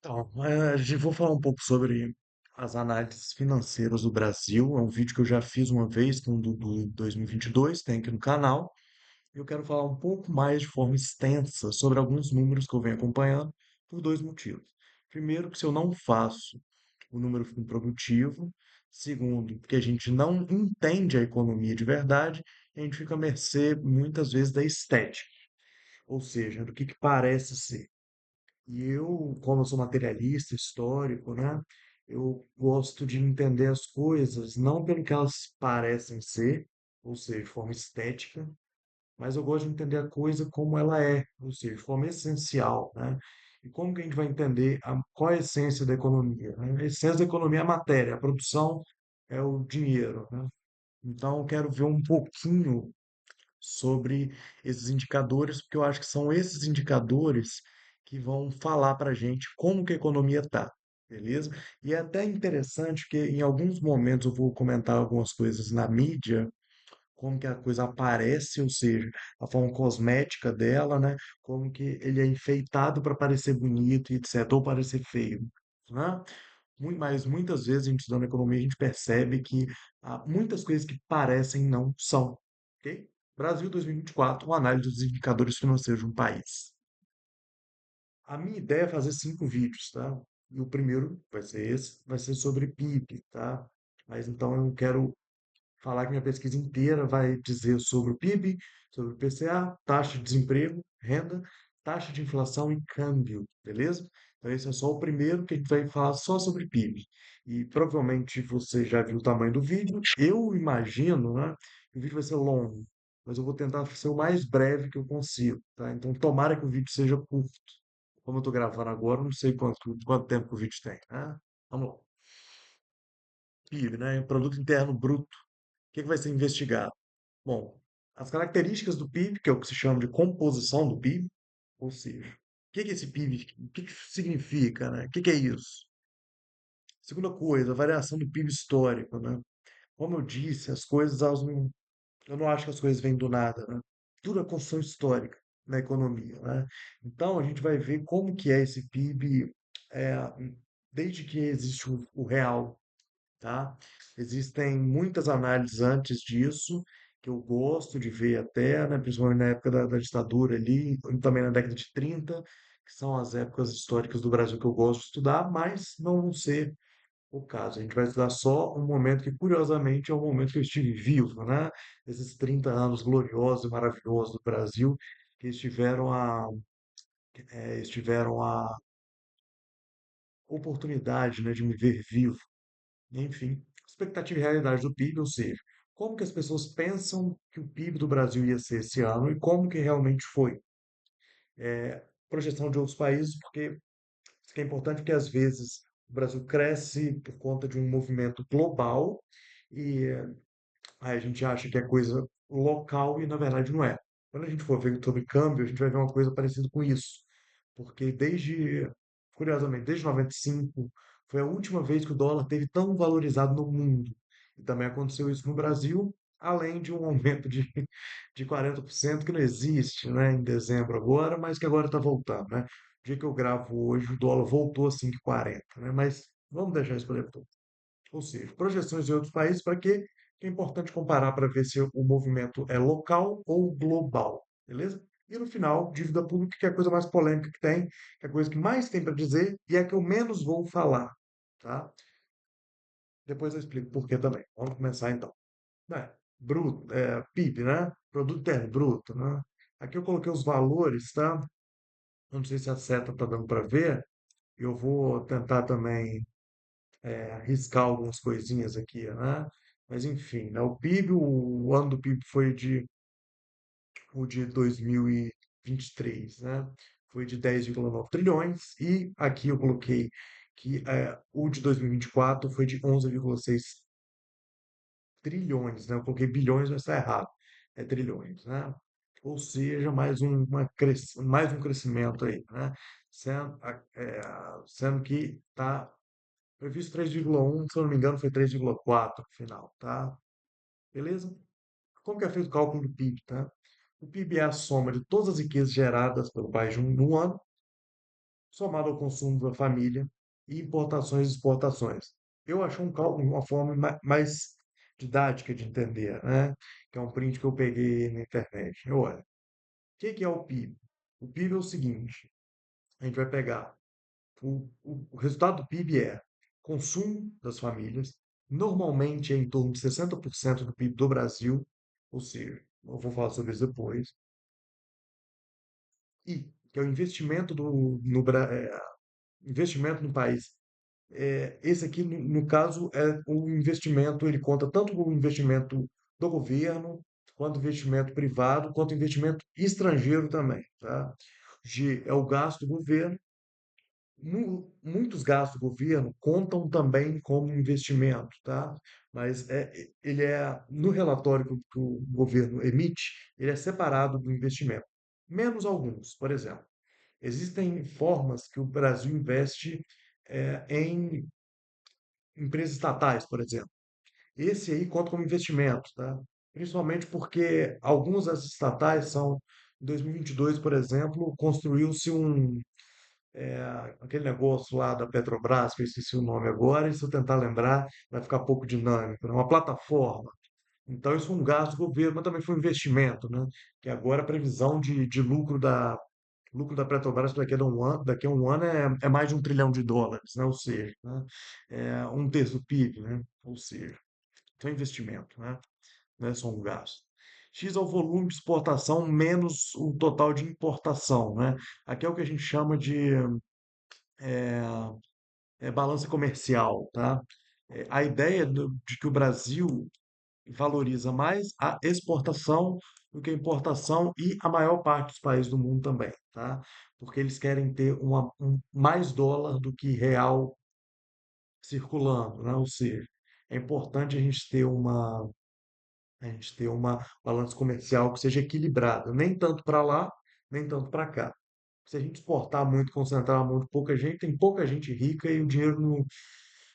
Então, vou falar um pouco sobre as análises financeiras do Brasil. É um vídeo que eu já fiz uma vez, do 2022, tem aqui no canal. Eu quero falar um pouco mais de forma extensa sobre alguns números que eu venho acompanhando por dois motivos. Primeiro, que se eu não faço, o número fica improdutivo. Segundo, porque a gente não entende a economia de verdade, e a gente fica à mercê, muitas vezes, da estética, ou seja, do que parece ser. E eu, como eu sou materialista, histórico, né? Eu gosto de entender as coisas não pelo que elas parecem ser, ou seja, de forma estética, mas eu gosto de entender a coisa como ela é, ou seja, de forma essencial, né? E como que a gente vai entender qual é a essência da economia, né? A essência da economia é a matéria, a produção é o dinheiro, né? Então, eu quero ver um pouquinho sobre esses indicadores, porque eu acho que são esses indicadores que vão falar para a gente como que a economia está, beleza? E é até interessante que em alguns momentos eu vou comentar algumas coisas na mídia, como que a coisa aparece, ou seja, a forma cosmética dela, né? Como que ele é enfeitado para parecer bonito e etc, ou parecer feio, né? Mas muitas vezes a gente estudando economia, a gente percebe que há muitas coisas que parecem não são, ok? Brasil 2024, uma análise dos indicadores financeiros de um país. A minha ideia é fazer 5 vídeos, tá? E o primeiro vai ser esse, vai ser sobre PIB, tá? Mas então eu quero falar que minha pesquisa inteira vai dizer sobre o PIB, sobre o IPCA, taxa de desemprego, renda, taxa de inflação e câmbio, beleza? Então esse é só o primeiro que a gente vai falar só sobre PIB. E provavelmente você já viu o tamanho do vídeo. Eu imagino, né, que o vídeo vai ser longo, mas eu vou tentar ser o mais breve que eu consigo, tá? Então tomara que o vídeo seja curto. Como eu estou gravando agora, não sei quanto tempo que o vídeo tem, né? Vamos lá. PIB, né? Produto Interno Bruto. O que que vai ser investigado? Bom, as características do PIB, que é o que se chama de composição do PIB, ou seja, o que que é esse PIB, o que que significa, né? O que que é isso? Segunda coisa, a variação do PIB histórico, né? Como eu disse, as coisas, eu não acho que as coisas vêm do nada, né? Tudo é construção histórica na economia, né? Então, a gente vai ver como que é esse PIB, é, desde que existe o real, tá? Existem muitas análises antes disso que eu gosto de ver até, né, principalmente na época da ditadura ali, e também na década de 30, que são as épocas históricas do Brasil que eu gosto de estudar, mas não vão ser o caso. A gente vai estudar só um momento que, curiosamente, é o momento que eu estive vivo, né? Esses 30 anos gloriosos e maravilhosos do Brasil, que estiveram a oportunidade, né, de me ver vivo. Enfim, expectativa e realidade do PIB, ou seja, como que as pessoas pensam que o PIB do Brasil ia ser esse ano e como que realmente foi. Projeção de outros países, porque isso que é importante, porque às vezes o Brasil cresce por conta de um movimento global e aí a gente acha que é coisa local e na verdade não é. Quando a gente for ver sobre câmbio, a gente vai ver uma coisa parecida com isso. Porque curiosamente, desde 95, foi a última vez que o dólar teve tão valorizado no mundo. E também aconteceu isso no Brasil, além de um aumento de 40% que não existe, né, em dezembro agora, mas que agora está voltando, né? O dia que eu gravo hoje, o dólar voltou a 5,40, né? Mas vamos deixar isso para depois. Ou seja, projeções de outros países para quê? Que é importante comparar para ver se o movimento é local ou global, beleza? E no final, dívida pública, que é a coisa mais polêmica que tem, que é a coisa que mais tem para dizer e é a que eu menos vou falar, tá? Depois eu explico por quê também. Vamos começar então. Bruto, PIB, né? Produto Interno Bruto, né? Aqui eu coloquei os valores, tá? Eu não sei se a seta tá dando para ver. Eu vou tentar também riscar algumas coisinhas aqui, né? Mas enfim, né? O PIB, o ano do PIB foi o de 2023, né? Foi de 10,9 trilhões e aqui eu coloquei que o de 2024 foi de 11,6 trilhões, né? Eu coloquei bilhões, mas está errado. É trilhões, né? Ou seja, mais um crescimento aí, né? Sendo que está previsto 3,1, se eu não me engano, foi 3,4 no final, tá? Beleza? Como que é feito o cálculo do PIB, tá? O PIB é a soma de todas as riquezas geradas pelo país no ano, somado ao consumo da família e importações e exportações. Eu achei um cálculo, uma forma mais didática de entender, né? Que é um print que eu peguei na internet. Olha, o que que é o PIB? O PIB é o seguinte, a gente vai pegar o resultado do PIB é consumo das famílias, normalmente é em torno de 60% do PIB do Brasil, ou seja, eu vou falar sobre isso depois, e que é o investimento investimento no país. Esse aqui, no caso, é o investimento, ele conta tanto o investimento do governo, quanto investimento privado, quanto investimento estrangeiro também, tá? É o gasto do governo. Muitos gastos do governo contam também como investimento, tá? Mas ele no relatório que o governo emite, ele é separado do investimento. Menos alguns, por exemplo. Existem formas que o Brasil investe em empresas estatais, por exemplo. Esse aí conta como investimento, tá? Principalmente porque algumas das estatais são, em 2022, por exemplo, construiu-se aquele negócio lá da Petrobras, que eu esqueci o nome agora, e se eu tentar lembrar, vai ficar pouco dinâmico, né? Uma plataforma. Então, isso foi um gasto do governo, mas também foi um investimento, né? Que agora a previsão de lucro da Petrobras daqui a um ano é mais de US$ 1 trilhão, né? Ou seja, né? É um terço do PIB, né? Ou seja, então é investimento, né? Não é só um gasto. X é o volume de exportação menos o total de importação, né? Aqui é o que a gente chama de balança comercial, tá? A ideia de que o Brasil valoriza mais a exportação do que a importação e a maior parte dos países do mundo também, tá? Porque eles querem ter mais dólar do que real circulando, né? Ou seja, é importante a gente ter uma balança comercial que seja equilibrada, nem tanto para lá, nem tanto para cá. Se a gente exportar muito, concentrar a mão de pouca gente, tem pouca gente rica e o dinheiro não,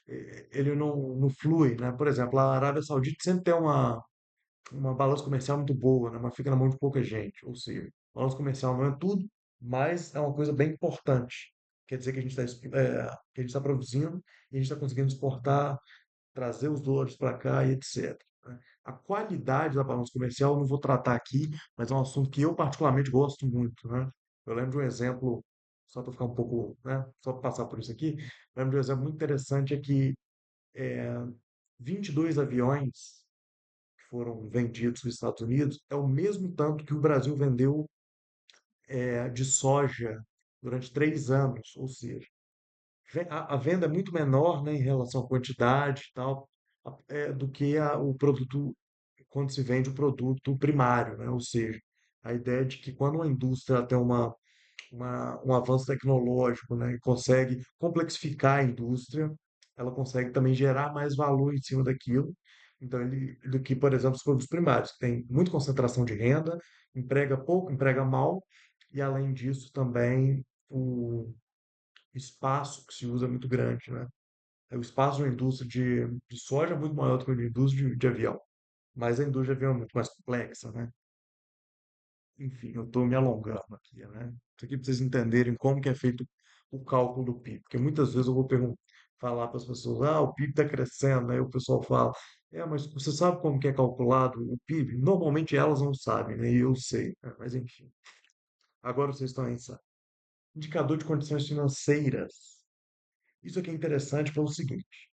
ele não flui, né? Por exemplo, a Arábia Saudita sempre tem uma balança comercial muito boa, né? Mas fica na mão de pouca gente. Ou seja, balança comercial não é tudo, mas é uma coisa bem importante. Quer dizer que a gente está produzindo e a gente está conseguindo exportar, trazer os dólares para cá e etc, né? A qualidade da balança comercial eu não vou tratar aqui, mas é um assunto que eu particularmente gosto muito, né? Eu lembro de um exemplo, só para ficar um pouco, né? Só para passar por isso aqui, eu lembro de um exemplo muito interessante é que 22 aviões que foram vendidos nos Estados Unidos é o mesmo tanto que o Brasil vendeu de soja durante 3 anos, ou seja, a venda é muito menor, né, em relação à quantidade e tal, do que o produto, quando se vende o produto primário, né? Ou seja, a ideia de que quando uma indústria tem um avanço tecnológico, né, e consegue complexificar a indústria, ela consegue também gerar mais valor em cima daquilo, então do que, por exemplo, os produtos primários, que tem muita concentração de renda, emprega pouco, emprega mal, e além disso também o espaço que se usa é muito grande, né? O espaço da indústria de soja é muito maior do que a indústria de avião, mas a indústria de avião é muito mais complexa, né? Enfim, eu estou me alongando aqui, né? Isso aqui para vocês entenderem como que é feito o cálculo do PIB, porque muitas vezes eu vou falar para as pessoas, o PIB está crescendo, aí o pessoal fala, mas você sabe como que é calculado o PIB? Normalmente elas não sabem, né? E eu sei, né? Mas enfim, agora vocês estão aí, sabe? Indicador de condições financeiras. Isso aqui é interessante pelo seguinte,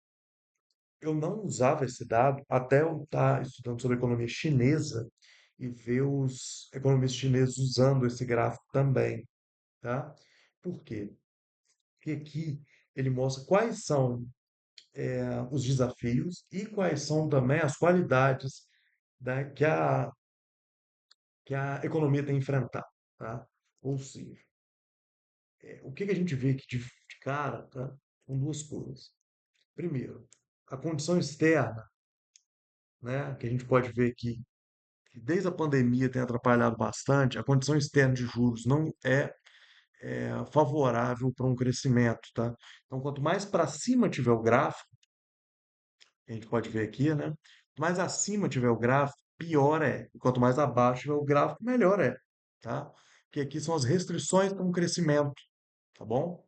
eu não usava esse dado até eu estar estudando sobre economia chinesa e ver os economistas chineses usando esse gráfico também, tá? Por quê? Porque aqui ele mostra quais são os desafios e quais são também as qualidades, né, que a economia tem enfrentado, tá? Ou seja, o que que a gente vê aqui de cara, tá? Com duas coisas. Primeiro, a condição externa, né, que a gente pode ver que desde a pandemia tem atrapalhado bastante, a condição externa de juros não é favorável para um crescimento, tá? Então, quanto mais para cima tiver o gráfico, que a gente pode ver aqui, né? Mais acima tiver o gráfico, pior é. E quanto mais abaixo tiver o gráfico, melhor é, tá? Que aqui são as restrições para um crescimento, tá bom?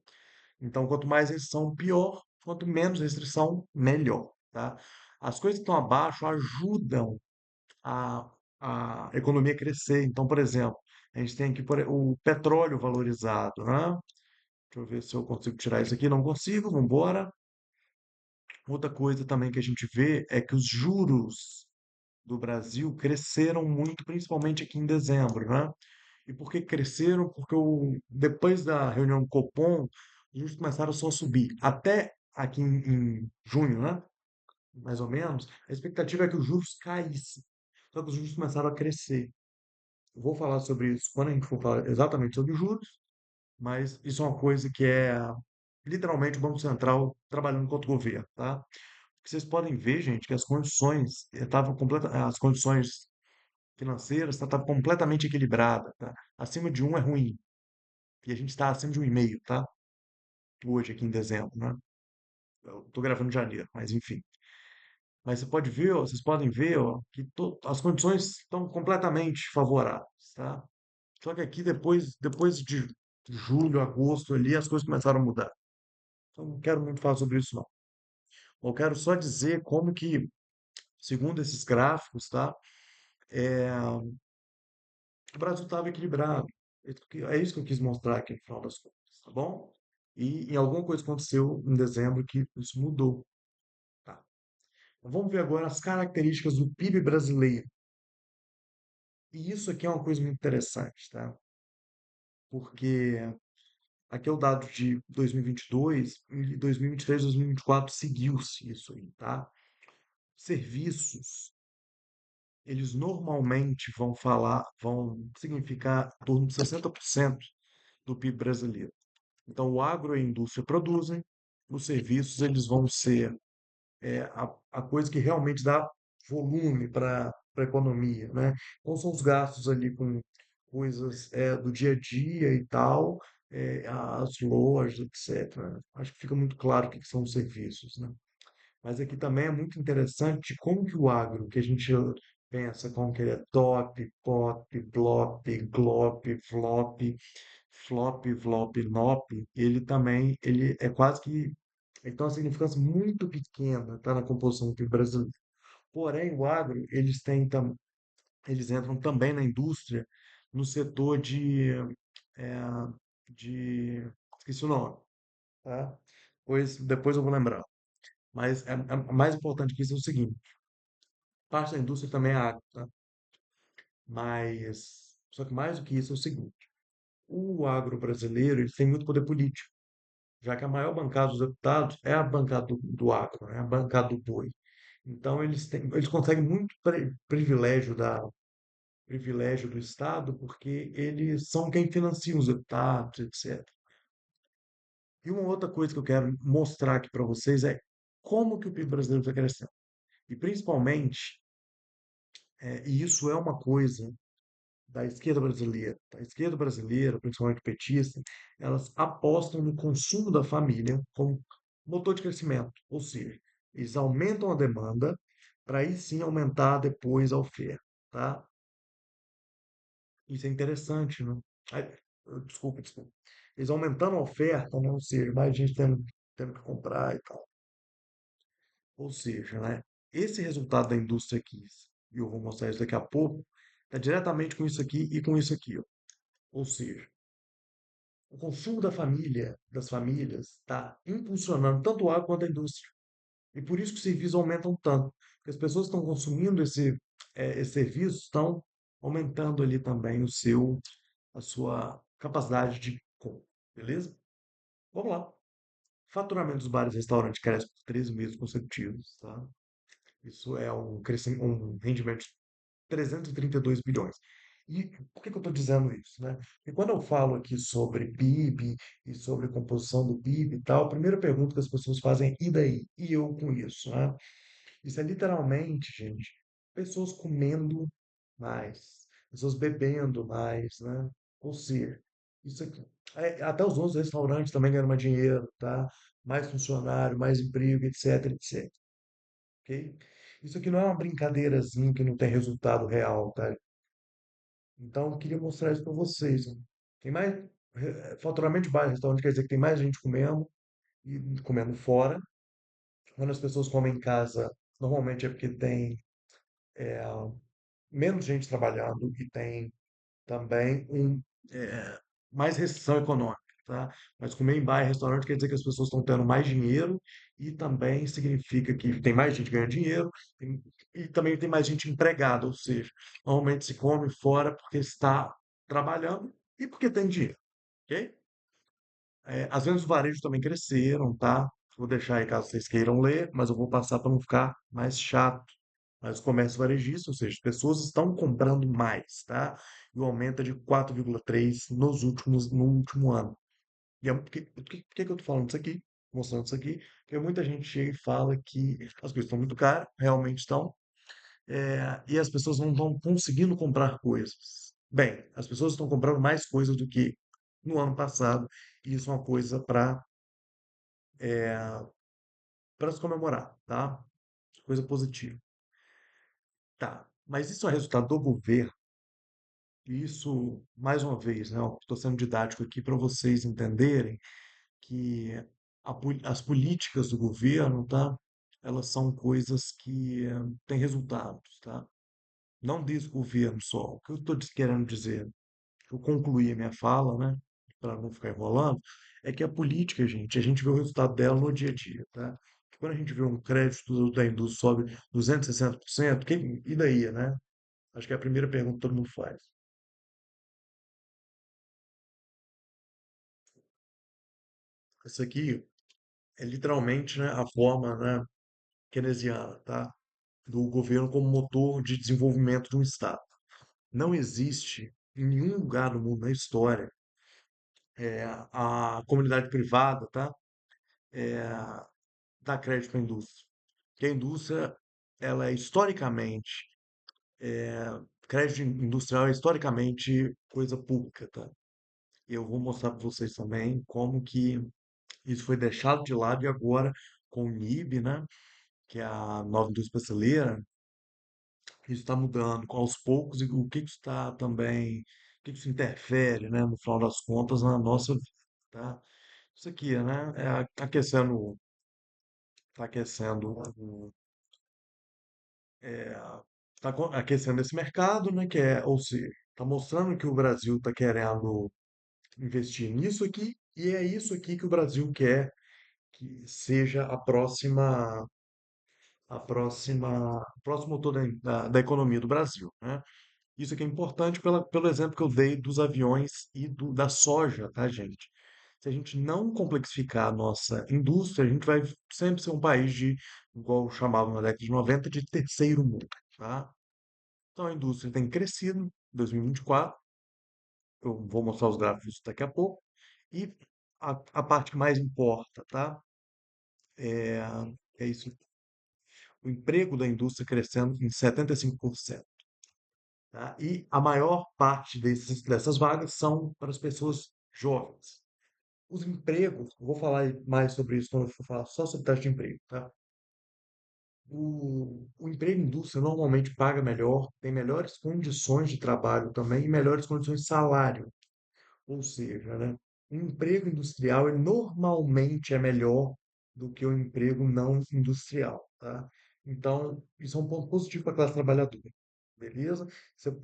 Então, quanto mais restrição, pior. Quanto menos restrição, melhor, tá? As coisas que estão abaixo ajudam a, a economia a crescer. Então, por exemplo, a gente tem aqui o petróleo valorizado, né? Deixa eu ver se eu consigo tirar isso aqui. Não consigo, vamos embora. Outra coisa também que a gente vê é que os juros do Brasil cresceram muito, principalmente aqui em dezembro, né? E por que cresceram? Porque depois da reunião do Copom, os juros começaram só a subir. Até aqui em junho, né? Mais ou menos, a expectativa é que os juros caíssem. Só que os juros começaram a crescer. Eu vou falar sobre isso quando a gente for falar exatamente sobre os juros, mas isso é uma coisa que é literalmente o Banco Central trabalhando contra o governo, tá? Porque vocês podem ver, gente, que as condições estavam as condições financeiras estavam completamente equilibradas, tá? Acima de um é ruim, e a gente está acima de 1,5, tá? Hoje, aqui em dezembro, né? Eu tô gravando em janeiro, mas enfim. Mas você pode ver, ó, vocês podem ver, ó, que as condições estão completamente favoráveis, tá? Só que aqui depois de julho, agosto ali, as coisas começaram a mudar. Então não quero muito falar sobre isso não. Eu quero só dizer como que, segundo esses gráficos, tá? É, o Brasil estava equilibrado. É isso que eu quis mostrar aqui no final das contas, tá bom? E alguma coisa aconteceu em dezembro que isso mudou, tá? Vamos ver agora as características do PIB brasileiro. E isso aqui é uma coisa muito interessante, tá? Porque aqui é o dado de 2022, e 2023, 2024 seguiu-se isso aí, tá? Serviços, eles normalmente vão significar em torno de 60% do PIB brasileiro. Então, o agro e a indústria produzem, os serviços eles vão ser a coisa que realmente dá volume para a economia, né? Então, são os gastos ali com coisas do dia a dia e tal, as lojas, etc. Acho que fica muito claro o que que são os serviços, né? Mas aqui também é muito interessante como que o agro, que a gente pensa como que ele é top, pop, blop, glop, flop, vlop, nop, ele também, ele é quase que, ele tem uma significância muito pequena, tá, na composição do PIB brasileiro. Porém, o agro, eles entram também na indústria, no setor é, esqueci o nome, tá? Pois depois eu vou lembrar. Mas mais importante que isso é o seguinte: parte da indústria também é água, tá? Mas, só que mais do que isso é o seguinte: o agro brasileiro ele tem muito poder político, já que a maior bancada dos deputados é a bancada do agro, né? A bancada do boi. Então eles conseguem muito privilégio do Estado, porque eles são quem financia os deputados, etc. E uma outra coisa que eu quero mostrar aqui para vocês é como que o PIB brasileiro está crescendo. E principalmente, e isso é uma coisa da esquerda brasileira. A esquerda brasileira, principalmente petista, elas apostam no consumo da família como motor de crescimento. Ou seja, eles aumentam a demanda para aí sim aumentar depois a oferta, tá? Isso é interessante, né? Ai, desculpa. Eles aumentando a oferta, né? Ou seja, mais gente tendo que comprar e tal. Ou seja, né? Esse resultado da indústria aqui, e eu vou mostrar isso daqui a pouco, está diretamente com isso aqui e com isso aqui, ó. Ou seja, o consumo das famílias, está impulsionando tanto o agro quanto a indústria. E por isso que os serviços aumentam tanto. Porque as pessoas que estão consumindo esse serviço estão aumentando ali também a sua capacidade de compra. Beleza? Vamos lá. Faturamento dos bares e restaurantes cresce por 13 meses consecutivos, tá? Isso é um rendimento de 332 bilhões. E por que que eu estou dizendo isso, né? Porque quando eu falo aqui sobre PIB e sobre composição do PIB e tal, a primeira pergunta que as pessoas fazem é: e daí? E eu com isso, né? Isso é literalmente, gente, pessoas comendo mais, pessoas bebendo mais, né? Ou seja, isso aqui, até os outros restaurantes também ganham mais dinheiro, tá? Mais funcionário, mais emprego, etc, etc. Ok? Isso aqui não é uma brincadeirazinha que não tem resultado real, tá? Então, eu queria mostrar isso para vocês, né? Tem mais? Faturamento de bar e restaurante quer dizer que tem mais gente comendo e comendo fora. Quando as pessoas comem em casa, normalmente é porque tem menos gente trabalhando e tem também é, mais restrição econômica, tá? Mas comer em bar e restaurante quer dizer que as pessoas estão tendo mais dinheiro e também significa que tem mais gente ganhando dinheiro e também tem mais gente empregada, ou seja, normalmente se come fora porque está trabalhando e porque tem dinheiro, ok? As vendas do varejo também cresceram, tá? Vou deixar aí caso vocês queiram ler, mas eu vou passar para não ficar mais chato. Mas o comércio varejista, ou seja, as pessoas estão comprando mais, tá? E o aumento é de 4,3 no último ano. E por que que eu estou falando isso aqui? Mostrando isso aqui? Porque muita gente chega e fala que as coisas estão muito caras, realmente estão, e as pessoas não estão conseguindo comprar coisas. Bem, as pessoas estão comprando mais coisas do que no ano passado, e isso é uma coisa para se comemorar, tá? Coisa positiva. Tá, mas isso é resultado do governo. E isso, mais uma vez, né? Estou sendo didático aqui para vocês entenderem que as políticas do governo, tá? Elas são coisas que têm resultados, tá? Não desse governo só. O que eu estou querendo dizer, eu concluí a minha fala, né? Para não ficar enrolando, é que a política, gente, a gente vê o resultado dela no dia a dia, tá? Quando a gente vê um crédito da indústria sobe 260%, e daí, né? Acho que é a primeira pergunta que todo mundo faz. Isso aqui é literalmente, né, a forma, né, keynesiana, tá? Do governo como motor de desenvolvimento de um estado. Não existe em nenhum lugar do mundo na história a comunidade privada, tá? Dá crédito à indústria. Porque a indústria, ela é historicamente, crédito industrial é historicamente coisa pública, tá? Eu vou mostrar para vocês também como que isso foi deixado de lado e agora com o NIB, né? Que é a nova indústria brasileira, isso está mudando aos poucos e o que que está também, o que que isso interfere, né, no final das contas, na nossa vida, tá? Isso aqui, né, tá aquecendo, é, aquecendo esse mercado, né, ou seja, está mostrando que o Brasil está querendo investir nisso aqui e é isso aqui que o Brasil quer que seja o próximo motor da economia do Brasil, né? Isso aqui é importante pelo exemplo que eu dei dos aviões e da soja, tá, gente? Se a gente não complexificar a nossa indústria, a gente vai sempre ser um país de, igual chamavam na década de 90, de terceiro mundo, tá? Então a indústria tem crescido em 2024, eu vou mostrar os gráficos daqui a pouco, e a parte que mais importa, tá? É, é isso, o emprego da indústria crescendo em 75%. Tá? E a maior parte dessas vagas são para as pessoas jovens. Os empregos, vou falar mais sobre isso quando eu for falar só sobre taxa de emprego, tá? O emprego em indústria normalmente paga melhor, tem melhores condições de trabalho também e melhores condições de salário. Ou seja, né, um emprego industrial ele normalmente é melhor do que o emprego não industrial, tá? Então, isso é um ponto positivo para a classe trabalhadora, beleza?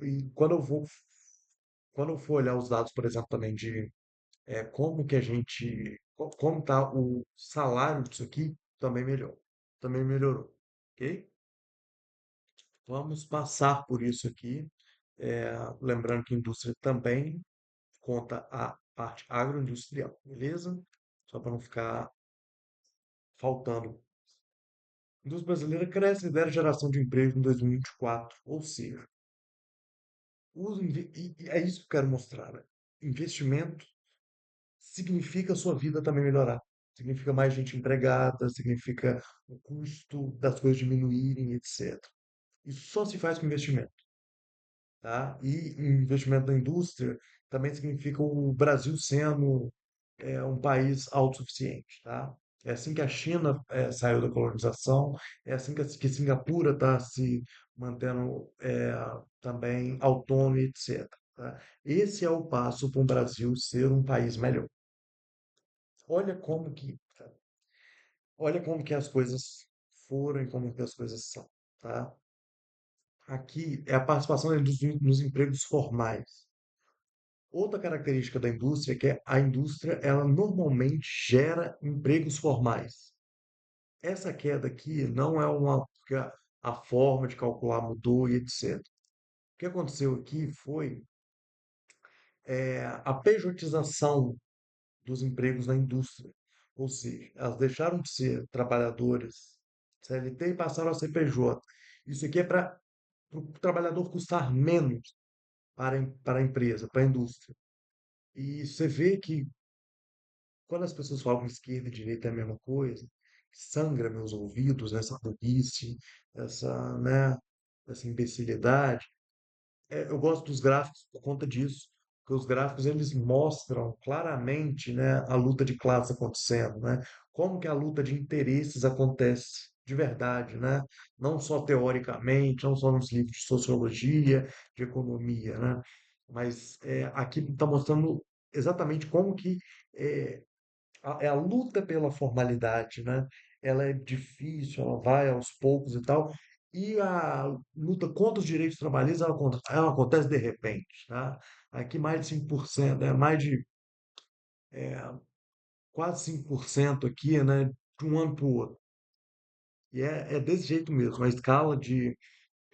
E quando eu for olhar os dados, por exemplo, também de como que a gente, como está o salário disso aqui, também melhorou, ok? Vamos passar por isso aqui, lembrando que indústria também conta a parte agroindustrial, beleza? Só para não ficar faltando. A indústria brasileira cresce e lidera a geração de emprego em 2024, ou seja, e é isso que eu quero mostrar, né? Investimento significa a sua vida também melhorar. Significa mais gente empregada, significa o custo das coisas diminuírem, etc. Isso só se faz com investimento, tá? E investimento na indústria também significa o Brasil sendo um país autossuficiente, tá? É assim que a China saiu da colonização, é assim que Singapura está se mantendo também autônomo, etc. tá? Esse é o passo para o Brasil ser um país melhor. Olha como que, olha como que as coisas foram e como que as coisas são, tá? Aqui é a participação da indústria nos empregos formais. Outra característica da indústria é que a indústria, ela normalmente gera empregos formais. Essa queda aqui não é uma porque a forma de calcular mudou e etc. O que aconteceu aqui foi a pejotização dos empregos na indústria. Ou seja, elas deixaram de ser trabalhadores CLT e passaram a ser PJ. Isso aqui é para o trabalhador custar menos para a empresa, para a indústria. E você vê que quando as pessoas falam que esquerda e direita é a mesma coisa, sangra meus ouvidos essa burrice, né, essa imbecilidade. Eu gosto dos gráficos por conta disso, porque os gráficos eles mostram claramente, né, a luta de classes acontecendo, né? Como que a luta de interesses acontece de verdade, né? Não só teoricamente, não só nos livros de sociologia, de economia, né? Mas aqui está mostrando exatamente como que é, é a luta pela formalidade, né? Ela é difícil, ela vai aos poucos e tal. E a luta contra os direitos trabalhistas, ela acontece de repente, tá? Aqui mais de 5%, mais de quase 5% aqui, né? De um ano para o outro. E é desse jeito mesmo. A escala de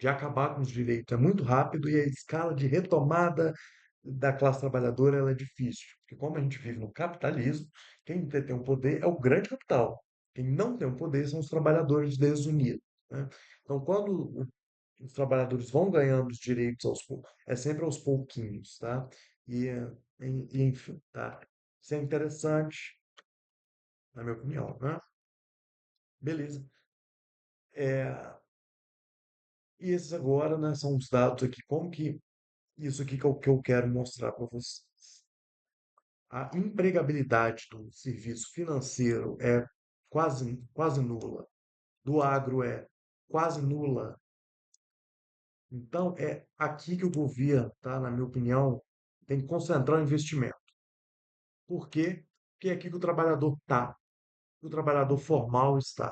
acabar com os direitos é muito rápido e a escala de retomada da classe trabalhadora ela é difícil, porque como a gente vive no capitalismo, quem tem o poder é o grande capital. Quem não tem o poder são os trabalhadores desunidos, né? Então, quando os trabalhadores vão ganhando os direitos aos poucos, é sempre aos pouquinhos, tá? E, enfim, tá? Isso é interessante, na minha opinião, né? Beleza. É, e esses agora, né, são os dados aqui, como que isso aqui que eu quero mostrar para vocês. A empregabilidade do serviço financeiro é quase nula. Do agro é quase nula. Então, é aqui que o governo, tá, na minha opinião, tem que concentrar o investimento. Por quê? Porque é aqui que o trabalhador está, que o trabalhador formal está,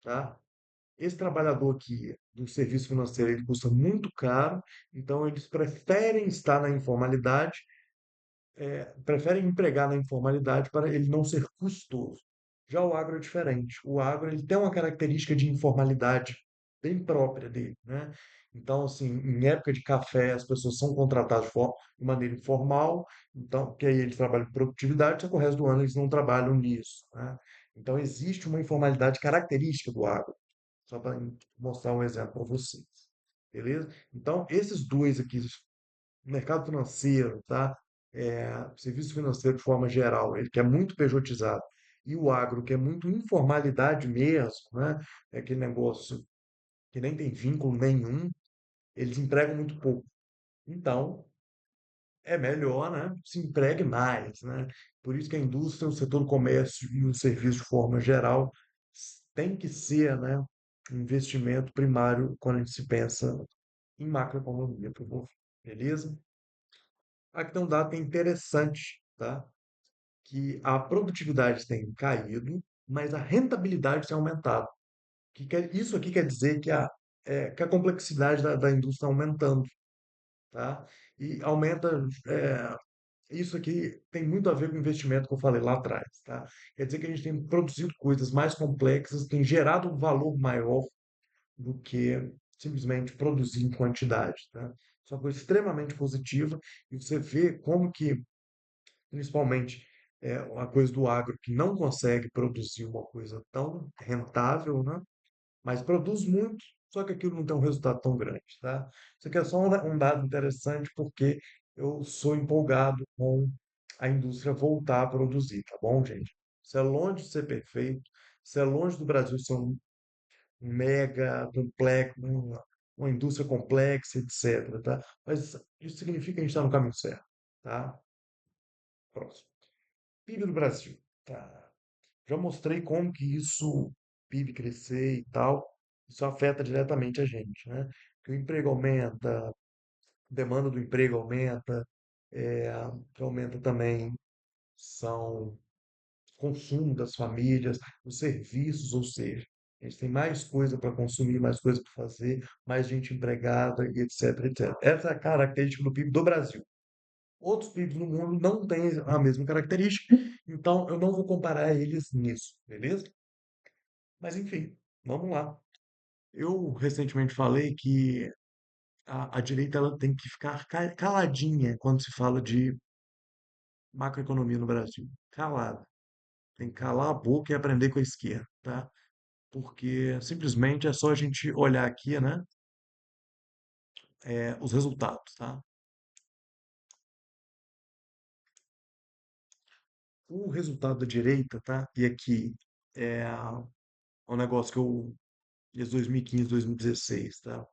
tá? Esse trabalhador aqui do serviço financeiro, ele custa muito caro, então eles preferem estar na informalidade preferem empregar na informalidade para ele não ser custoso. Já o agro é diferente. O agro ele tem uma característica de informalidade bem própria dele, né? Então, assim, em época de café, as pessoas são contratadas de maneira informal, então, que aí eles trabalham com produtividade, só que o resto do ano eles não trabalham nisso, né? Então, existe uma informalidade característica do agro, só para mostrar um exemplo para vocês, beleza? Então, esses dois aqui mercado financeiro, tá? Serviço financeiro de forma geral, ele que é muito pejotizado, e o agro, que é muito informalidade mesmo, né? É aquele negócio que nem tem vínculo nenhum, eles empregam muito pouco. Então, é melhor, né? Se empregue mais, né? Por isso que a indústria, o setor do comércio e o serviço de forma geral tem que ser, né, um investimento primário quando a gente se pensa em macroeconomia, por favor. Beleza? Aqui tem um dado que é interessante, tá? Que a produtividade tem caído, mas a rentabilidade tem aumentado. Isso aqui quer dizer que a complexidade da indústria está aumentando, tá? E aumenta. Isso aqui tem muito a ver com o investimento que eu falei lá atrás, tá? Quer dizer que a gente tem produzido coisas mais complexas, tem gerado um valor maior do que simplesmente produzir em quantidade, tá? Isso é uma coisa extremamente positiva e você vê como que principalmente uma coisa do agro que não consegue produzir uma coisa tão rentável, né? Mas produz muito, só que aquilo não tem um resultado tão grande, tá? Isso aqui é só um dado interessante porque eu sou empolgado com a indústria voltar a produzir, tá bom, gente? Isso é longe de ser perfeito, isso é longe do Brasil ser um mega complexo, uma indústria complexa, etc, tá? Mas isso significa que a gente está no caminho certo, tá? Próximo. PIB do Brasil. Tá. Já mostrei como que isso, PIB crescer e tal, isso afeta diretamente a gente, né? Que o emprego aumenta, demanda do emprego aumenta, o que aumenta também são consumo das famílias, os serviços, ou seja, a gente tem mais coisa para consumir, mais coisa para fazer, mais gente empregada e etc, etc. Essa é a característica do PIB do Brasil. Outros PIBs no mundo não têm a mesma característica, então eu não vou comparar eles nisso, beleza? Mas enfim, vamos lá. Eu recentemente falei que a direita ela tem que ficar caladinha quando se fala de macroeconomia no Brasil. Calada. Tem que calar a boca e aprender com a esquerda, tá? Porque simplesmente é só a gente olhar aqui, né, os resultados, tá? O resultado da direita, tá? E aqui é um negócio que eu desde 2015, 2016, tá?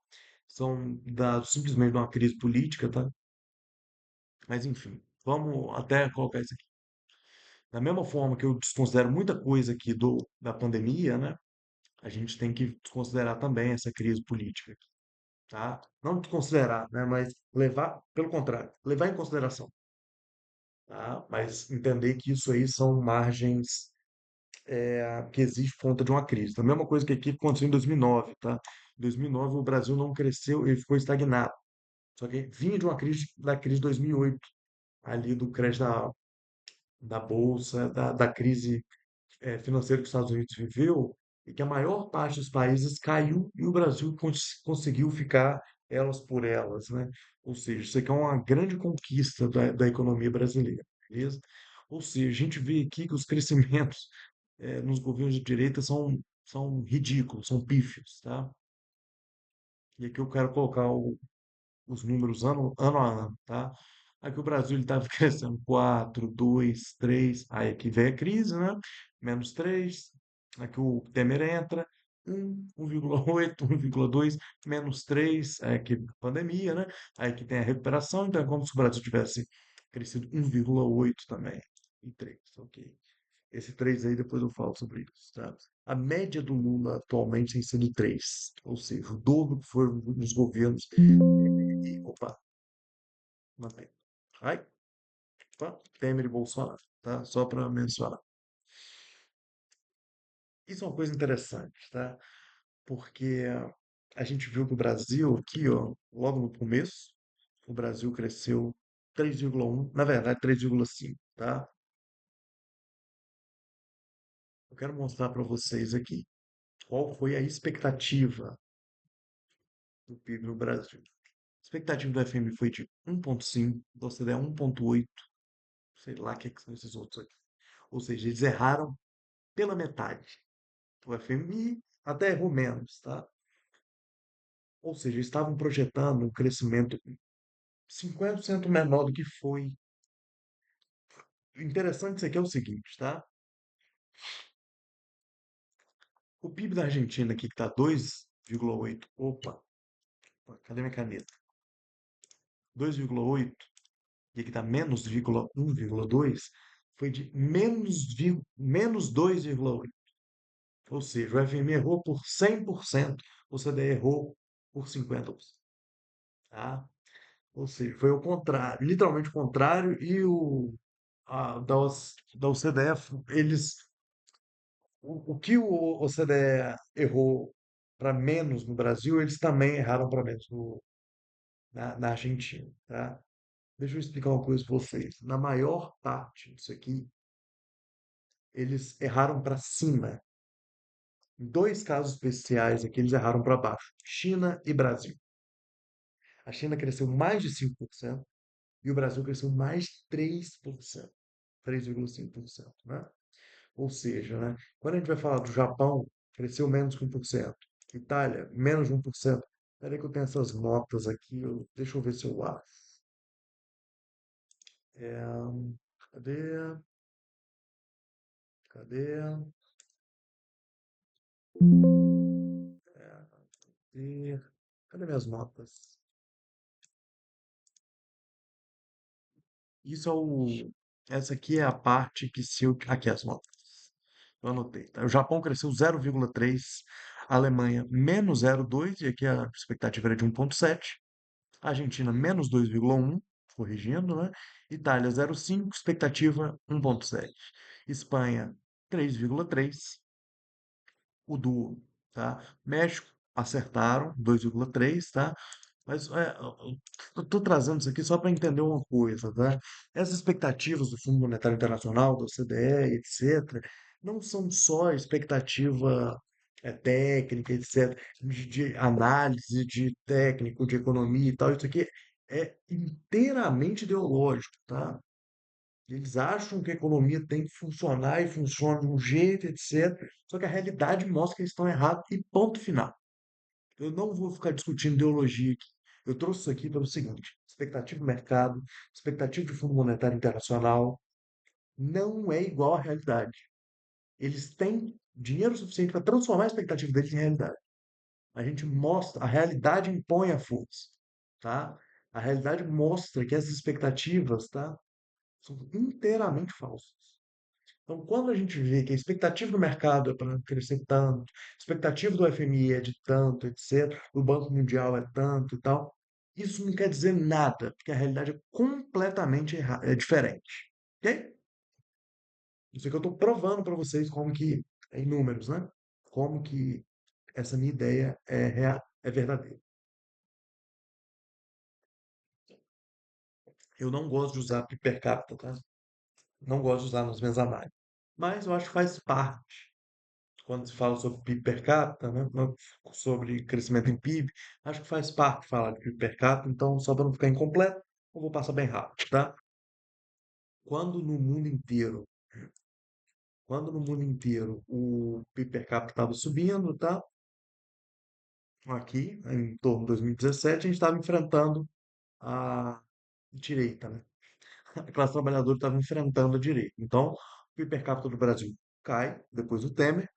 São dados simplesmente de uma crise política, tá? Mas enfim, vamos até colocar isso aqui. Da mesma forma que eu desconsidero muita coisa aqui da pandemia, né? A gente tem que desconsiderar também essa crise política, tá? Não desconsiderar, né? Mas levar, pelo contrário, levar em consideração, tá? Mas entender que isso aí são margens que existem por conta de uma crise. A mesma coisa que aqui aconteceu em 2009, tá? Em 2009 o Brasil não cresceu, ele ficou estagnado. Só que vinha de uma crise, da crise de 2008, ali do crash da bolsa, da crise financeira que os Estados Unidos viveu, e que a maior parte dos países caiu e o Brasil conseguiu ficar elas por elas, né? Ou seja, isso aqui é uma grande conquista da economia brasileira, beleza? Ou seja, a gente vê aqui que os crescimentos nos governos de direita são ridículos, são pífios, tá? E aqui eu quero colocar os números ano a ano, tá? Aqui o Brasil estava crescendo 4, 2, 3, aí aqui vem a crise, né? Menos 3, aqui o Temer entra, 1, 1,8, 1,2, menos 3, aí aqui pandemia, né? Aí aqui tem a recuperação, então é como se o Brasil tivesse crescido 1,8 também, e 3, ok. Esse 3 aí depois eu falo sobre isso, tá? A média do Lula atualmente tem sido 3, ou seja, o dobro que foi nos governos. Opa, mantém. Ai, opa, Temer e Bolsonaro, tá? Só para mencionar. Isso é uma coisa interessante, tá? Porque a gente viu que o Brasil, aqui, ó, logo no começo, o Brasil cresceu 3,1, na verdade 3,5, tá? Eu quero mostrar para vocês aqui qual foi a expectativa do PIB no Brasil. A expectativa do FMI foi de 1,5, do OCDE 1,8, sei lá o que são esses outros aqui. Ou seja, eles erraram pela metade. O FMI até errou menos, tá? Ou seja, estavam projetando um crescimento 50% menor do que foi. O interessante disso aqui é o seguinte, tá? O PIB da Argentina aqui que está 2,8. Opa, cadê minha caneta? 2,8 e aqui está menos 1,2, foi de menos 2,8. Ou seja, o FMI errou por 100%, o CDE errou por 50%. Tá? Ou seja, foi o contrário, literalmente o contrário, e da OCDE, o que o OCDE errou para menos no Brasil, eles também erraram para menos na Argentina, tá? Deixa eu explicar uma coisa para vocês. Na maior parte disso aqui, eles erraram para cima. Em dois casos especiais aqui, eles erraram para baixo: China e Brasil. A China cresceu mais de 5% e o Brasil cresceu mais de 3%, 3,5%, né? Ou seja, né, quando a gente vai falar do Japão, cresceu menos que 1%. Itália, menos de 1%. Espera aí que eu tenho essas notas aqui, deixa eu ver se eu acho. É, cadê? Cadê? Cadê? Cadê minhas notas? Isso é essa aqui é a parte que se eu, aqui as notas. Eu anotei, tá? O Japão cresceu 0,3, a Alemanha menos 0,2, e aqui a expectativa era de 1,7. Argentina, menos 2,1, corrigindo, né? Itália, 0,5, expectativa 1,7. Espanha, 3,3, o duo, tá? México, acertaram, 2,3, tá? Mas eu estou trazendo isso aqui só para entender uma coisa, tá? Essas expectativas do Fundo Monetário Internacional, do OCDE, etc., não são só expectativa técnica, etc., de análise de técnico, de economia e tal. Isso aqui é inteiramente ideológico, tá? Eles acham que a economia tem que funcionar e funciona de um jeito, etc. Só que a realidade mostra que eles estão errados e ponto final. Eu não vou ficar discutindo ideologia aqui. Eu trouxe isso aqui pelo seguinte: expectativa do mercado, expectativa do Fundo Monetário Internacional não é igual à realidade. Eles têm dinheiro suficiente para transformar a expectativa deles em realidade. A gente mostra, a realidade impõe a força, tá? A realidade mostra que essas expectativas, tá, são inteiramente falsas. Então, quando a gente vê que a expectativa do mercado é para crescer tanto, a expectativa do FMI é de tanto, etc., o Banco Mundial é tanto e tal, isso não quer dizer nada, porque a realidade é completamente diferente. Ok? Isso aqui eu estou provando para vocês como que, em números, né? Como que essa minha ideia é real, é verdadeira. Eu não gosto de usar PIB per capita, tá? Não gosto de usar nas minhas análises. Mas eu acho que faz parte quando se fala sobre PIB per capita, né, sobre crescimento em PIB, acho que faz parte falar de PIB per capita, então, só para não ficar incompleto, eu vou passar bem rápido, tá? Quando no mundo inteiro, quando no mundo inteiro o PIB per capita estava subindo, tá? Aqui, em torno de 2017, a gente estava enfrentando a direita, né? A classe trabalhadora estava enfrentando a direita. Então, o PIB per capita do Brasil cai, depois do Temer,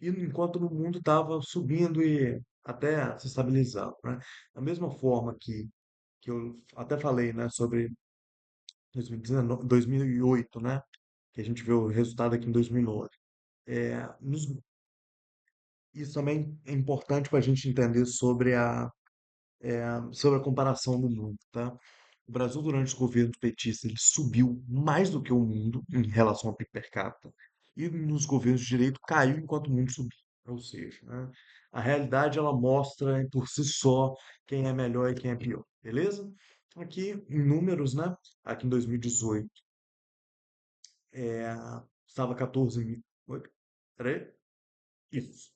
e enquanto no mundo estava subindo e até se estabilizando, né? Da mesma forma que eu até falei, né, sobre 2019, 2008, né, que a gente vê o resultado aqui em 2009. Isso também é importante para a gente entender sobre a comparação no mundo, tá? O Brasil, durante os governos petistas, ele subiu mais do que o mundo em relação ao PIB per capita, e nos governos de direito caiu enquanto o mundo subiu. Ou seja, né, a realidade ela mostra por si só quem é melhor e quem é pior, beleza? Aqui em números, né? Aqui em 2018, é, estava 14 mil. Oi? Peraí? Isso.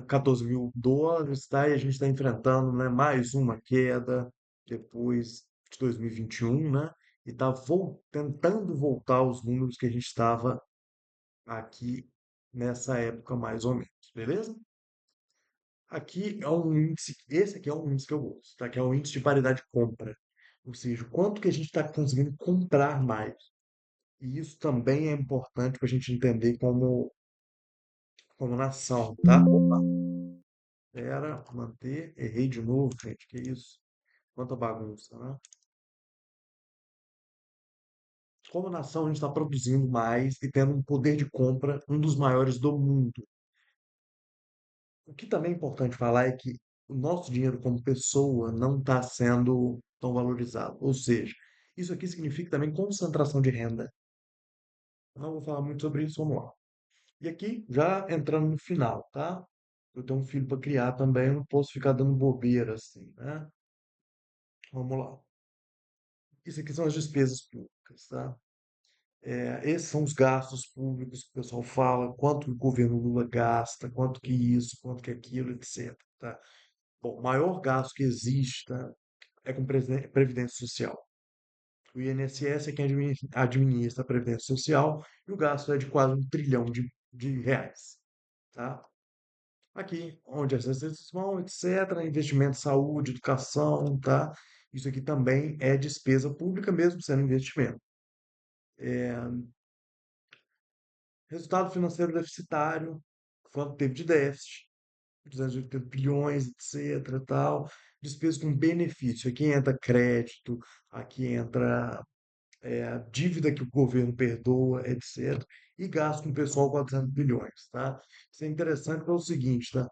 14 mil dólares, tá? E a gente está enfrentando, né, mais uma queda depois de 2021, né? E está tentando voltar aos números que a gente estava aqui nessa época, mais ou menos, beleza? Aqui é um índice, esse aqui é um índice que eu gosto, tá? Que é o índice de paridade de compra. Ou seja, quanto que a gente está conseguindo comprar mais. E isso também é importante para a gente entender como nação, tá? Opa, era manter, errei de novo, gente, que isso? Quanta bagunça, né? Como nação, a gente está produzindo mais e tendo um poder de compra um dos maiores do mundo. O que também é importante falar é que o nosso dinheiro como pessoa não está sendo tão valorizado. Ou seja, isso aqui significa também concentração de renda. Não vou falar muito sobre isso, vamos lá. E aqui, já entrando no final, tá? Eu tenho um filho para criar também, eu não posso ficar dando bobeira assim, né? Vamos lá. Isso aqui são as despesas públicas, tá? Esses são os gastos públicos que o pessoal fala, quanto o governo Lula gasta, quanto que isso, quanto que aquilo, etc. Tá? Bom, o maior gasto que existe, tá, é com Previdência Social. O INSS é quem administra a Previdência Social e o gasto é de quase 1 trilhão de reais. Tá? Aqui, onde as receitas vão, etc., investimento em saúde, educação, tá? Isso aqui também é despesa pública, mesmo sendo investimento. Resultado financeiro deficitário, quanto teve de déficit, 280 bilhões, etc, tal. Despesa com benefício, aqui entra crédito, aqui entra a dívida que o governo perdoa, etc. E gasto com o pessoal 400 bilhões, tá? Isso é interessante para o seguinte, tá?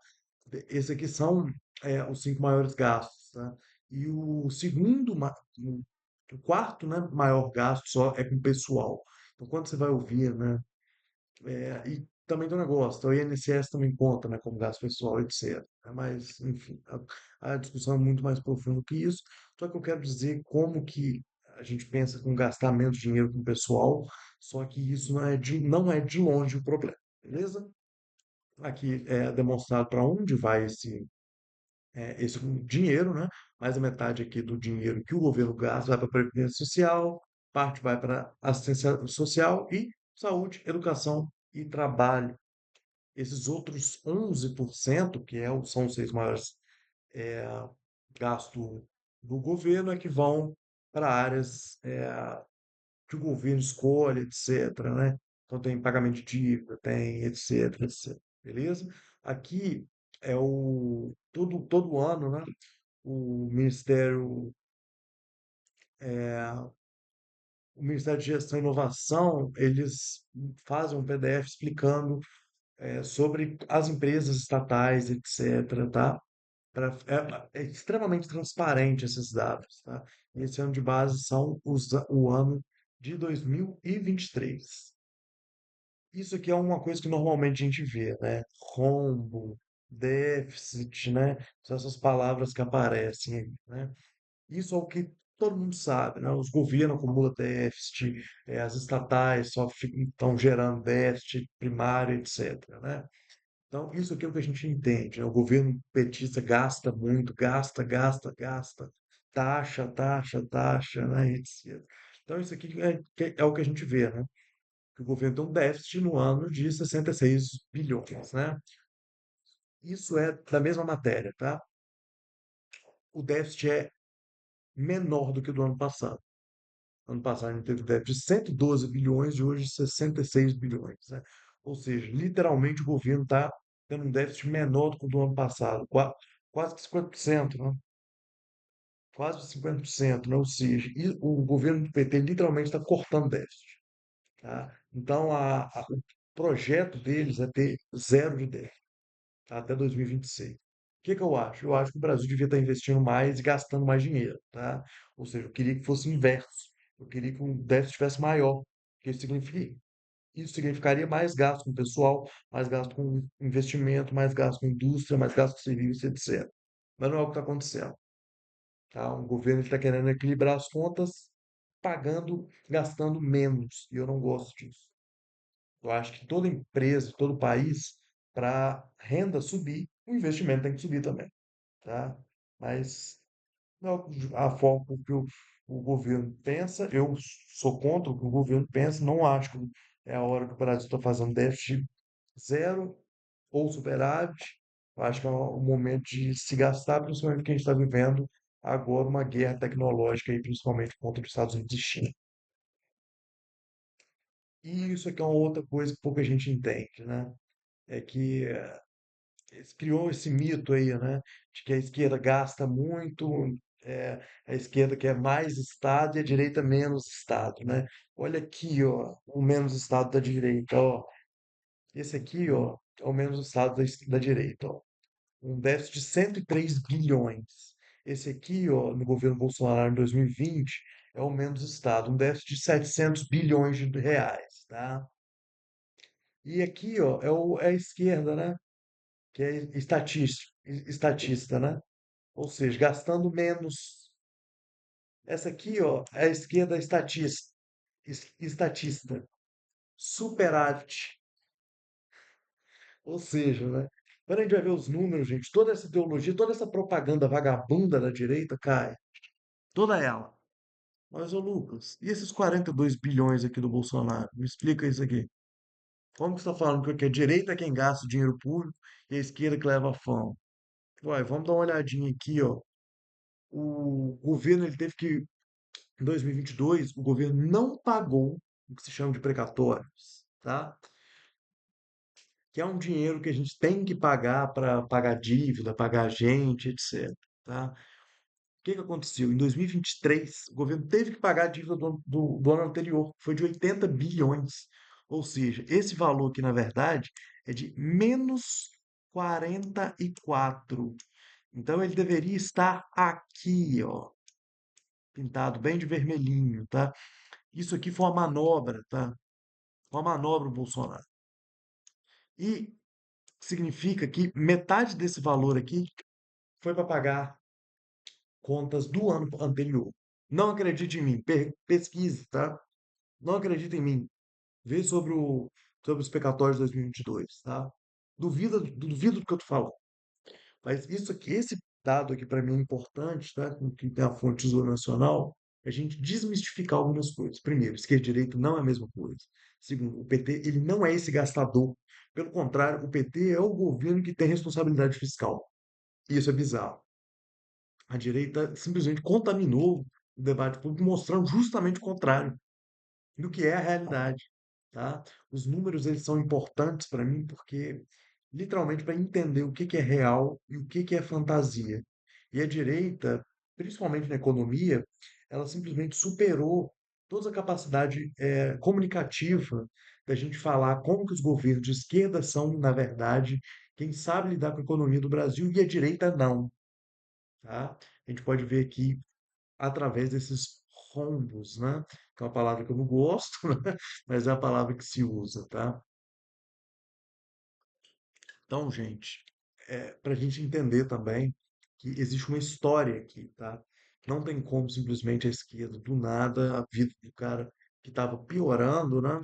Esse aqui são os cinco maiores gastos, tá? E o segundo, o quarto, né, maior gasto só é com pessoal. Então, quando você vai ouvir, né, e também tem um negócio, então, o INSS também conta, né, como gasto pessoal, etc. Né? Mas, enfim, a discussão é muito mais profunda que isso. Só que eu quero dizer como que a gente pensa com gastar menos dinheiro com o pessoal, só que isso não é de longe o problema, beleza? Aqui é demonstrado para onde vai esse dinheiro, né? Mais a metade aqui do dinheiro que o governo gasta vai para a Previdência Social, parte vai para assistência social e saúde, educação e trabalho. Esses outros 11%, são os seis maiores é, gastos do governo, é que vão para áreas que o governo escolhe, etc., né? Então tem pagamento de dívida, tem etc, etc. Beleza? Aqui é todo ano, né? O Ministério, o Ministério de Gestão e Inovação, eles fazem um PDF explicando sobre as empresas estatais, etc, tá? É extremamente transparente esses dados, tá? Esse ano de base são o ano de 2023. Isso aqui é uma coisa que normalmente a gente vê, né? Rombo, déficit, né? São essas palavras que aparecem aí, né? Isso é o que todo mundo sabe, né? Os governos acumulam déficit, as estatais só estão gerando déficit primário, etc., né? Então, isso aqui é o que a gente entende, né? O governo petista gasta muito, gasta, gasta, gasta, taxa, taxa, taxa, né? Etc. Então, isso aqui é o que a gente vê, né? Que o governo tem um déficit no ano de 66 bilhões, né? Isso é da mesma matéria, tá? O déficit é menor do que o do ano passado. Ano passado a gente teve déficit de 112 bilhões e hoje 66 bilhões, né? Ou seja, literalmente o governo está tendo um déficit menor do que o do ano passado, quase que 50%, né? Quase 50%, né? Ou seja, o governo do PT literalmente está cortando déficit, tá? Então, o projeto deles é ter zero de déficit, tá? Até 2026. O que que eu acho? Eu acho que o Brasil devia estar investindo mais e gastando mais dinheiro, tá? Ou seja, eu queria que fosse o inverso. Eu queria que o déficit tivesse maior. Que isso significaria mais gasto com pessoal, mais gasto com investimento, mais gasto com indústria, mais gasto com serviço, etc. Mas não é o que está acontecendo, tá? O governo está querendo equilibrar as contas, pagando, gastando menos. E eu não gosto disso. Eu acho que toda empresa, todo país, para a renda subir, o investimento tem que subir também, tá? Mas não, a forma com que o governo pensa, eu sou contra o que o governo pensa, não acho que é a hora que o Brasil está fazendo déficit zero ou superávit. Eu acho que é o momento de se gastar, principalmente porque a gente está vivendo agora uma guerra tecnológica, aí, principalmente contra os Estados Unidos e China. E isso aqui é uma outra coisa que pouca gente entende, né? É que criou esse mito aí, né, de que a esquerda gasta muito, a esquerda quer mais Estado e a direita menos Estado, né? Olha aqui, ó, o menos Estado da direita, ó. Esse aqui, ó, é o menos Estado da direita, ó. Um déficit de 103 bilhões. Esse aqui, ó, no governo Bolsonaro em 2020, é o menos Estado, um déficit de 700 bilhões de reais, tá? E aqui, ó, é a esquerda, né? Que é estatista, né? Ou seja, gastando menos. Essa aqui, ó, é a esquerda estatista, superávit. Ou seja, né? Quando a gente vai ver os números, gente, toda essa ideologia, toda essa propaganda vagabunda da direita cai. Toda ela. Mas, ô Lucas, e esses 42 bilhões aqui do Bolsonaro? Me explica isso aqui. Como que você está falando que a direita é quem gasta o dinheiro público e a esquerda que leva a fama? Uai, vamos dar uma olhadinha aqui, ó. O governo ele teve que Em 2022, o governo não pagou o que se chama de precatórios, tá? Que é um dinheiro que a gente tem que pagar para pagar dívida, pagar gente, etc. Tá? O que que aconteceu? Em 2023, o governo teve que pagar a dívida do ano anterior, que foi de 80 bilhões. Ou seja, esse valor aqui, na verdade, é de menos 44. Então ele deveria estar aqui, ó, pintado bem de vermelhinho, tá? Isso aqui foi uma manobra, tá? Uma manobra do Bolsonaro. E significa que metade desse valor aqui foi para pagar contas do ano anterior. Não acredite em mim, pesquise, tá? Não acredite em mim. Vê sobre os pecatórios de 2022, tá? Duvido do que eu tô falando. Mas isso aqui, esse dado aqui para mim é importante, tá? Que tem a fonte Tesouro Nacional, é a gente desmistificar algumas coisas. Primeiro, esquerda e direita não é a mesma coisa. Segundo, o PT ele não é esse gastador. Pelo contrário, o PT é o governo que tem responsabilidade fiscal. E isso é bizarro. A direita simplesmente contaminou o debate público, mostrando justamente o contrário do que é a realidade, tá? Os números eles são importantes para mim porque literalmente para entender o que que é real e o que que é fantasia. E a direita, principalmente na economia, ela simplesmente superou toda a capacidade comunicativa da gente falar como que os governos de esquerda são, na verdade, quem sabe lidar com a economia do Brasil e a direita não, tá? A gente pode ver aqui através desses rombos, né? Que é uma palavra que eu não gosto, né? Mas é a palavra que se usa, tá? Então, gente, para a gente entender também que existe uma história aqui, tá? Não tem como simplesmente a esquerda, do nada, a vida do cara que estava piorando, né?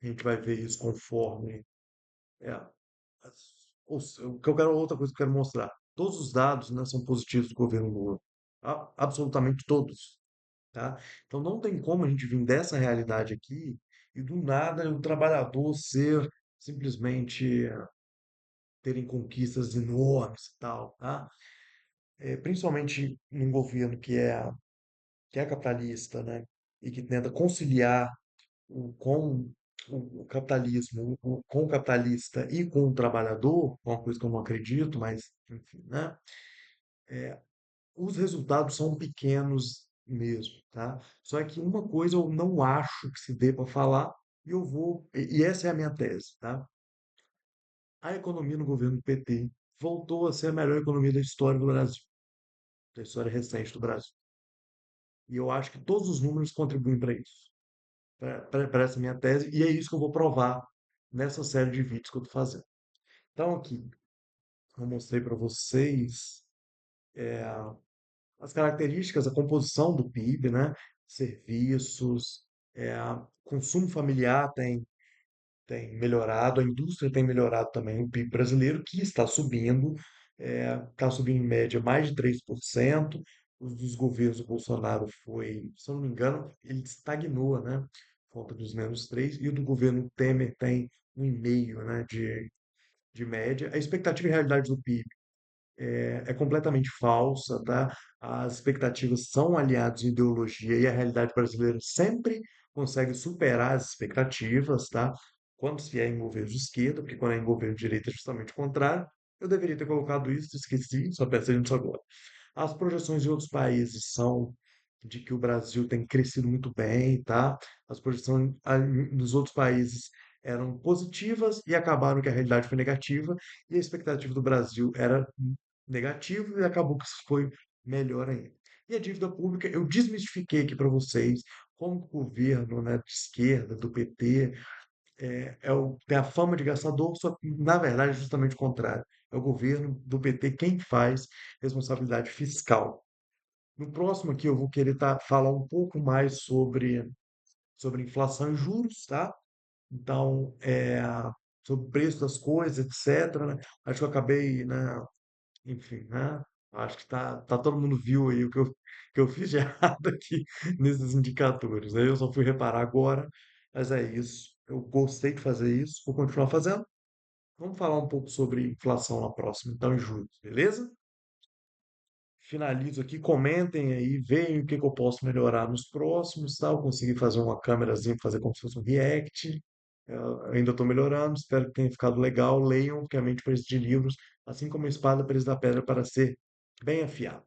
A gente vai ver isso conforme. É, o que eu quero, outra coisa que eu quero mostrar. Todos os dados, né, são positivos do governo Lula. Absolutamente todos. Tá? Então não tem como a gente vir dessa realidade aqui e do nada o trabalhador ser simplesmente terem conquistas enormes e tal, tá? Principalmente num governo que é capitalista, né? E que tenta conciliar com o capitalismo, com o capitalista e com o trabalhador, uma coisa que eu não acredito, mas enfim, né? Os resultados são pequenos mesmo, tá? Só que uma coisa eu não acho que se dê para falar, e essa é a minha tese, tá? A economia no governo PT voltou a ser a melhor economia da história do Brasil, da história recente do Brasil. E eu acho que todos os números contribuem para isso, para essa minha tese, e é isso que eu vou provar nessa série de vídeos que eu estou fazendo. Então, aqui, eu mostrei para vocês as características, a composição do PIB, né? Serviços, consumo familiar tem melhorado, a indústria tem melhorado também, o PIB brasileiro, que está subindo em média mais de 3%. Os dos governos do Bolsonaro foi, se eu não me engano, ele estagnou, né? Volta dos -3%, e o do governo Temer tem 1,5%, né, de média. A expectativa e realidade do PIB é completamente falsa, tá? As expectativas são aliadas à ideologia e a realidade brasileira sempre consegue superar as expectativas, tá? Quando se é em governo de esquerda, porque quando é em governo de direita é justamente o contrário. Eu deveria ter colocado isso, esqueci, só peço nisso agora. As projeções de outros países são de que o Brasil tem crescido muito bem, tá? As projeções dos outros países eram positivas e acabaram que a realidade foi negativa, e a expectativa do Brasil era negativo e acabou que isso foi melhor ainda. E a dívida pública, eu desmistifiquei aqui para vocês como o governo, né, de esquerda, do PT, tem a fama de gastador, só que, na verdade, é justamente o contrário. É o governo do PT quem faz responsabilidade fiscal. No próximo aqui eu vou querer falar um pouco mais sobre inflação e juros, tá? Então, sobre o preço das coisas, etc, né? Acho que eu acabei, né, enfim, né? Acho que todo mundo viu aí o que eu fiz de errado aqui nesses indicadores, né? Eu só fui reparar agora, mas é isso. Eu gostei de fazer isso, vou continuar fazendo. Vamos falar um pouco sobre inflação na próxima, então, em julho, beleza? Finalizo aqui, comentem aí, veem o que que eu posso melhorar nos próximos, tá? Eu consegui fazer uma câmerazinha, fazer como se fosse um react. Ainda estou melhorando, espero que tenha ficado legal. Leiam, porque a mente precisa de livros, assim como a espada precisa da pedra para ser bem afiada.